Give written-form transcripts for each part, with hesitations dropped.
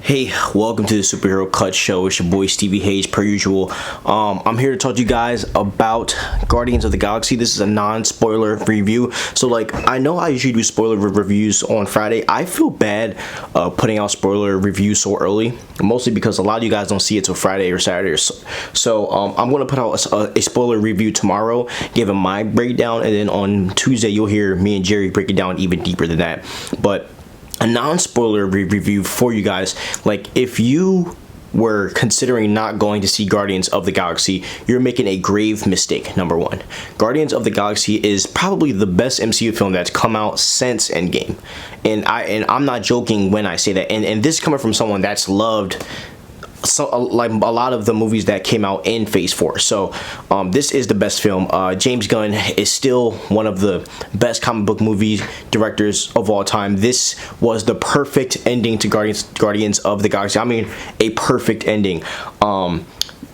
Hey, welcome to the Superhero Cut Show. It's your boy Stevie Hayes, per usual. I'm here to talk to you guys about Guardians of the Galaxy. This is a non-spoiler review. So, I know I usually do spoiler reviews on Friday. I feel bad putting out spoiler reviews so early, mostly because a lot of you guys don't see it till Friday or Saturday. So, I'm going to put out a spoiler review tomorrow, giving my breakdown, and then on Tuesday, you'll hear me and Jerry break it down even deeper than that. But a non-spoiler review for you guys. If you were considering not going to see Guardians of the Galaxy, you're making a grave mistake. Number one, Guardians of the Galaxy is probably the best MCU film that's come out since Endgame, and I'm not joking when I say that. And this is coming from someone that's loved a lot of the movies that came out in Phase 4. So this is the best film. James Gunn is still one of the best comic book movie directors of all time. This was the perfect ending to Guardians of the Galaxy. I mean, a perfect ending.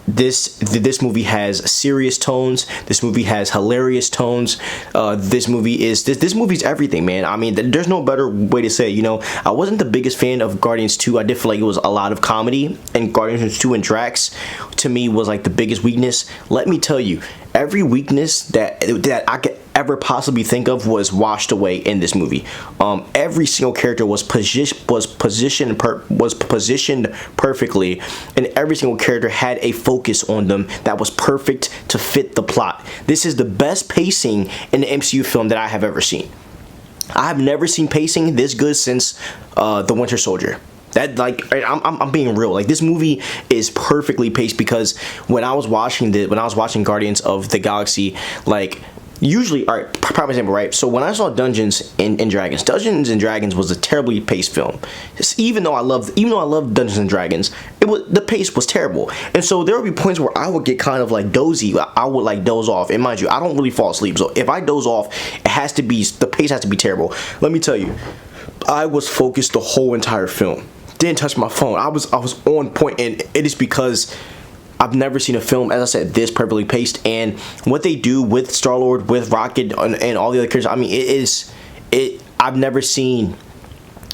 This movie has serious tones. This movie has hilarious tones. This movie's everything, man. I mean, there's no better way to say it. You know, I wasn't the biggest fan of Guardians 2. I did feel like it was a lot of comedy, and Guardians 2 and Drax to me was like the biggest weakness. Let me tell you, every weakness that I could ever possibly think of was washed away in this movie. Every single character was positioned perfectly, and every single character had a focus on them that was perfect to fit the plot. This is the best pacing in the MCU film that I have ever seen. I have never seen pacing this good since The Winter Soldier. I'm being real. This movie is perfectly paced, because when I was watching Guardians of the Galaxy, usually, all right, prime example, right? So when I saw Dungeons and Dragons was a terribly paced film. Even though I loved Dungeons and Dragons, the pace was terrible. And so there would be points where I would get kind of dozy. I would doze off. And mind you, I don't really fall asleep. So if I doze off, the pace has to be terrible. Let me tell you, I was focused the whole entire film. Didn't touch my phone. I was on point, and it is because I've never seen a film, as I said, this perfectly paced. And what they do with Star-Lord, with Rocket, and all the other characters, I mean, I've never seen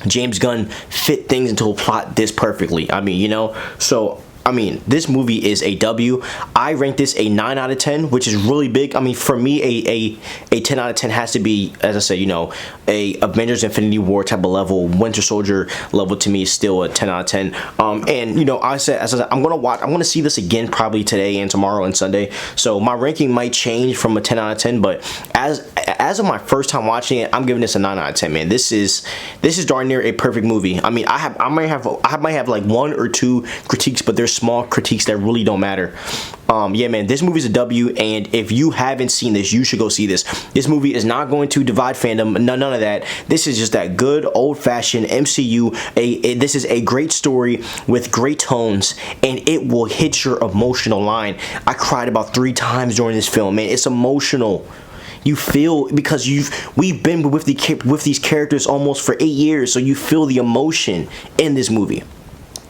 James Gunn fit things into a plot this perfectly. I mean, so I mean, this movie is a W. I rank this a 9 out of 10, which is really big. I mean, for me, a 10 out of 10 has to be, as I said, a Avengers Infinity War type of level. Winter Soldier level to me is still a 10 out of 10. And as I said, I'm gonna see this again probably today and tomorrow and Sunday. So my ranking might change from a 10 out of 10, but as of my first time watching it, I'm giving this a 9 out of 10, man. This is darn near a perfect movie. I mean, I might have like one or two critiques, but there's small critiques that really don't matter. Yeah, man, this movie's a W, and if you haven't seen this, you should go see this. This movie is not going to divide fandom, none of that. This is just that good old-fashioned MCU. This is a great story with great tones, and it will hit your emotional line. I cried about 3 times during this film, man. It's emotional. You feel, because we've been with these characters almost for 8 years, so you feel the emotion in this movie.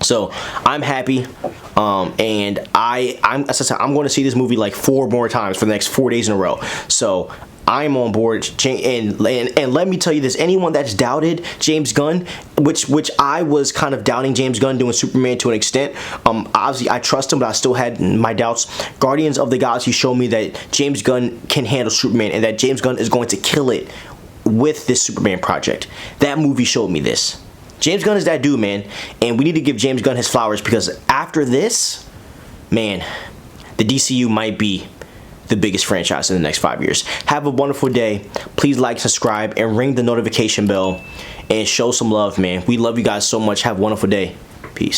So I'm happy, and as I said, I'm going to see this movie like 4 more times for the next 4 days in a row. So I'm on board, and let me tell you this: anyone that's doubted James Gunn, which I was kind of doubting James Gunn doing Superman to an extent. Obviously I trust him, but I still had my doubts. Guardians of the Galaxy showed me that James Gunn can handle Superman, and that James Gunn is going to kill it with this Superman project. That movie showed me this. James Gunn is that dude, man, and we need to give James Gunn his flowers, because after this, man, the DCU might be the biggest franchise in the next 5 years. Have a wonderful day. Please like, subscribe, and ring the notification bell, and show some love, man. We love you guys so much. Have a wonderful day. Peace.